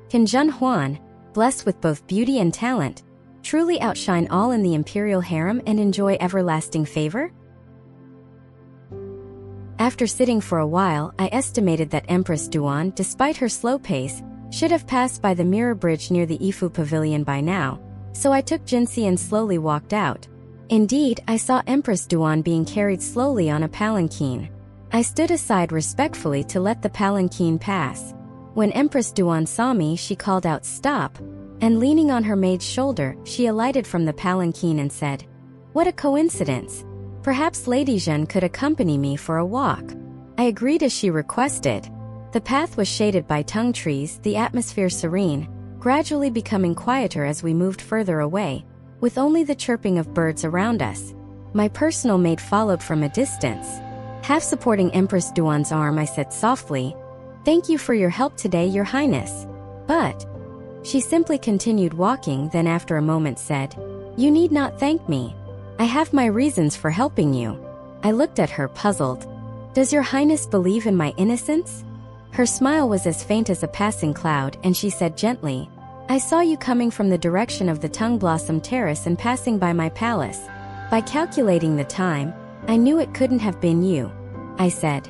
Can Zhen Huan, blessed with both beauty and talent, truly outshine all in the imperial harem and enjoy everlasting favor? After sitting for a while, I estimated that Empress Duan, despite her slow pace, should have passed by the mirror bridge near the Ifu Pavilion by now, so I took Jinxi and slowly walked out. Indeed, I saw Empress Duan being carried slowly on a palanquin. I stood aside respectfully to let the palanquin pass. When Empress Duan saw me, she called out, "Stop!" and leaning on her maid's shoulder, she alighted from the palanquin and said, "What a coincidence! Perhaps Lady Zhen could accompany me for a walk." I agreed as she requested. The path was shaded by tung trees, the atmosphere serene, gradually becoming quieter as we moved further away, with only the chirping of birds around us. My personal maid followed from a distance. Half supporting Empress Duan's arm, I said softly, "Thank you for your help today, Your Highness." But she simply continued walking, then after a moment said, "You need not thank me. I have my reasons for helping you." I looked at her, puzzled. "Does Your Highness believe in my innocence?" Her smile was as faint as a passing cloud, and she said gently, "I saw you coming from the direction of the Tongue Blossom Terrace and passing by my palace. By calculating the time, I knew it couldn't have been you." I said,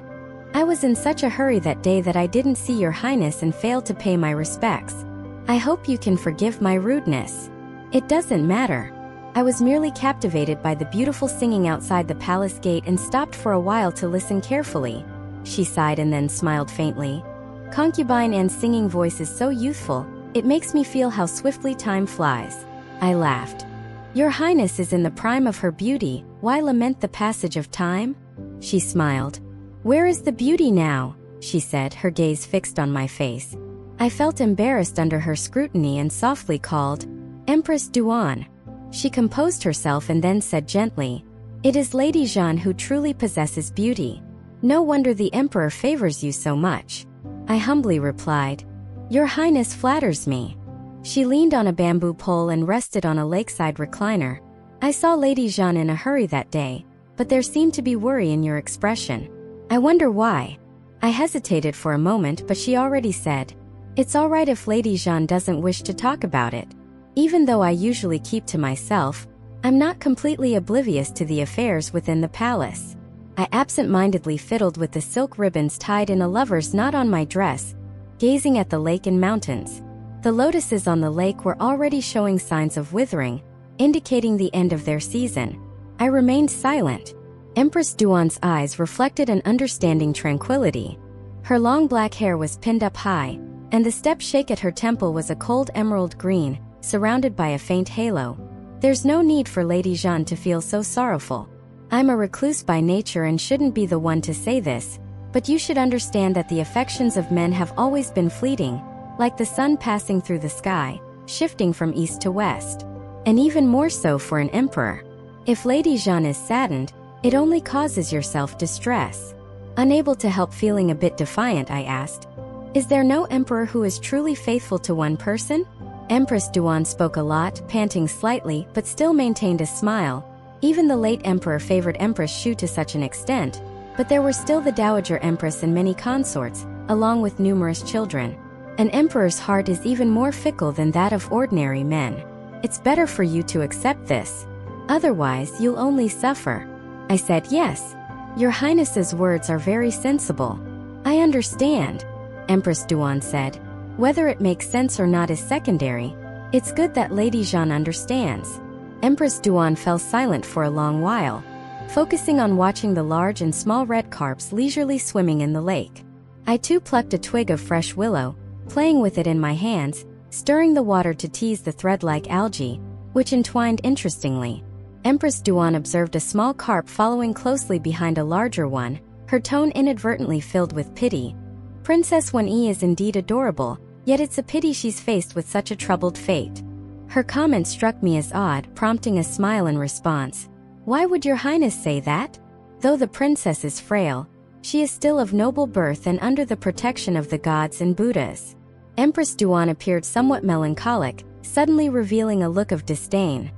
"I was in such a hurry that day that I didn't see Your Highness and failed to pay my respects. I hope you can forgive my rudeness." "It doesn't matter. I was merely captivated by the beautiful singing outside the palace gate and stopped for a while to listen carefully." She sighed and then smiled faintly. "Concubine Anne's singing voice is so youthful, it makes me feel how swiftly time flies." I laughed. "Your Highness is in the prime of her beauty, why lament the passage of time?" She smiled. "Where is the beauty now?" she said, her gaze fixed on my face. I felt embarrassed under her scrutiny and softly called, "Empress Duan." She composed herself and then said gently, "It is Lady Zhen who truly possesses beauty. No wonder the Emperor favors you so much." I humbly replied, "Your Highness flatters me." She leaned on a bamboo pole and rested on a lakeside recliner. "I saw Lady Zhen in a hurry that day, but there seemed to be worry in your expression. I wonder why." I hesitated for a moment, but she already said, "It's all right if Lady Zhen doesn't wish to talk about it. Even though I usually keep to myself, I'm not completely oblivious to the affairs within the palace." I absent-mindedly fiddled with the silk ribbons tied in a lover's knot on my dress, gazing at the lake and mountains. The lotuses on the lake were already showing signs of withering, indicating the end of their season. I remained silent. Empress Duan's eyes reflected an understanding tranquility. Her long black hair was pinned up high, and the step shake at her temple was a cold emerald green, surrounded by a faint halo. "There's no need for Lady Zhen to feel so sorrowful. I'm a recluse by nature and shouldn't be the one to say this, but you should understand that the affections of men have always been fleeting, like the sun passing through the sky, shifting from east to west. And even more so for an emperor. If Lady Zhen is saddened, it only causes yourself distress." Unable to help feeling a bit defiant, I asked, "Is there no emperor who is truly faithful to one person?" Empress Duan spoke a lot, panting slightly, but still maintained a smile. Even the late emperor favored Empress Shu to such an extent, but there were still the Dowager Empress and many consorts, along with numerous children. An emperor's heart is even more fickle than that of ordinary men. It's better for you to accept this. Otherwise, you'll only suffer. I said, "Yes. Your Highness's words are very sensible. I understand," Empress Duan said. "Whether it makes sense or not is secondary. It's good that Lady Zhen understands." Empress Duan fell silent for a long while, focusing on watching the large and small red carps leisurely swimming in the lake. I too plucked a twig of fresh willow, playing with it in my hands, stirring the water to tease the thread-like algae, which entwined interestingly. Empress Duan observed a small carp following closely behind a larger one, her tone inadvertently filled with pity. "Princess Wen-yi is indeed adorable, yet it's a pity she's faced with such a troubled fate." Her comment struck me as odd, prompting a smile in response. "Why would Your Highness say that? Though the princess is frail, she is still of noble birth and under the protection of the gods and Buddhas." Empress Duan appeared somewhat melancholic, suddenly revealing a look of disdain.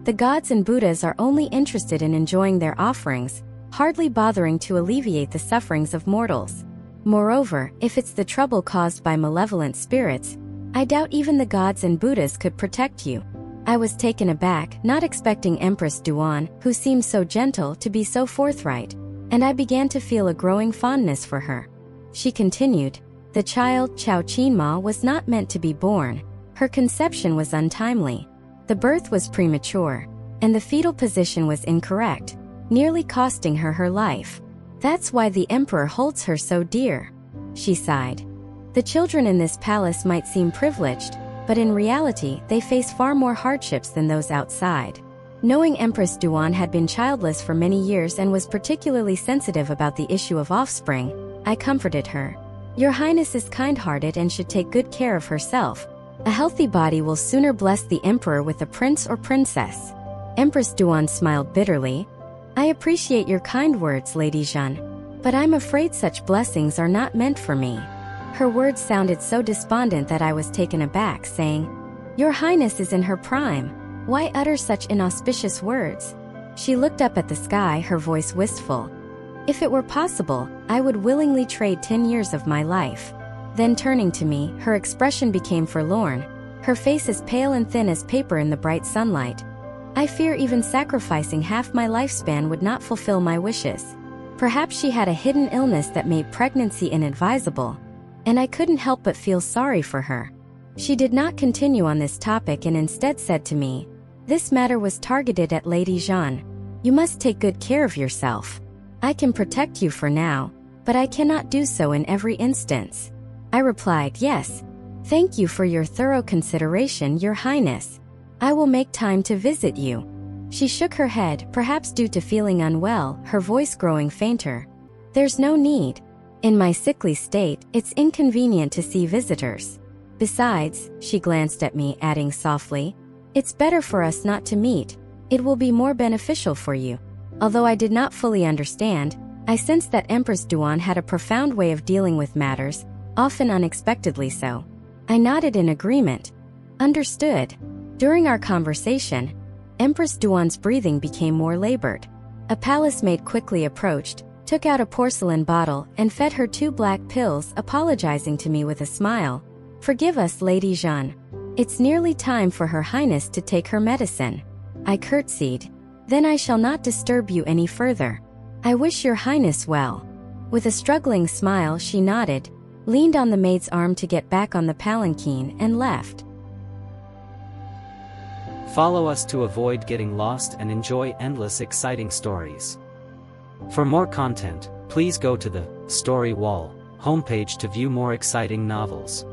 "The gods and Buddhas are only interested in enjoying their offerings, hardly bothering to alleviate the sufferings of mortals. Moreover, if it's the trouble caused by malevolent spirits, I doubt even the gods and Buddhas could protect you. I was taken aback, not expecting Empress Duan, who seemed so gentle, to be so forthright, and I began to feel a growing fondness for her. She continued, "The child, Chao Qinma, was not meant to be born. Her conception was untimely. The birth was premature, and the fetal position was incorrect, nearly costing her her life. That's why the emperor holds her so dear." She sighed. "The children in this palace might seem privileged, but in reality they face far more hardships than those outside." Knowing Empress Duan had been childless for many years and was particularly sensitive about the issue of offspring, I comforted her. "Your Highness is kind-hearted and should take good care of herself. A healthy body will sooner bless the emperor with a prince or princess." Empress Duan smiled bitterly. "I appreciate your kind words, Lady Zhen, but I'm afraid such blessings are not meant for me." Her words sounded so despondent that I was taken aback, saying, "Your Highness is in her prime. Why utter such inauspicious words?" She looked up at the sky, her voice wistful. "If it were possible, I would willingly trade 10 years of my life." Then turning to me, her expression became forlorn, her face as pale and thin as paper in the bright sunlight. "I fear even sacrificing half my lifespan would not fulfill my wishes." Perhaps she had a hidden illness that made pregnancy inadvisable, and I couldn't help but feel sorry for her. She did not continue on this topic and instead said to me, "This matter was targeted at Lady Zhen. You must take good care of yourself. I can protect you for now, but I cannot do so in every instance." I replied, "Yes. Thank you for your thorough consideration, Your Highness. I will make time to visit you." She shook her head, perhaps due to feeling unwell, her voice growing fainter. "There's no need. In my sickly state, it's inconvenient to see visitors. Besides," she glanced at me, adding softly, "it's better for us not to meet. It will be more beneficial for you." Although I did not fully understand, I sensed that Empress Duan had a profound way of dealing with matters, often unexpectedly so. I nodded in agreement. "Understood." During our conversation, Empress Duan's breathing became more labored. A palace maid quickly approached, took out a porcelain bottle, and fed her 2 black pills, apologizing to me with a smile. "Forgive us, Lady Zhen. It's nearly time for Her Highness to take her medicine." I curtsied. "Then I shall not disturb you any further. I wish Your Highness well." With a struggling smile, she nodded, leaned on the maid's arm to get back on the palanquin, and left. Follow us to avoid getting lost and enjoy endless exciting stories. For more content, please go to the Story Wall homepage to view more exciting novels.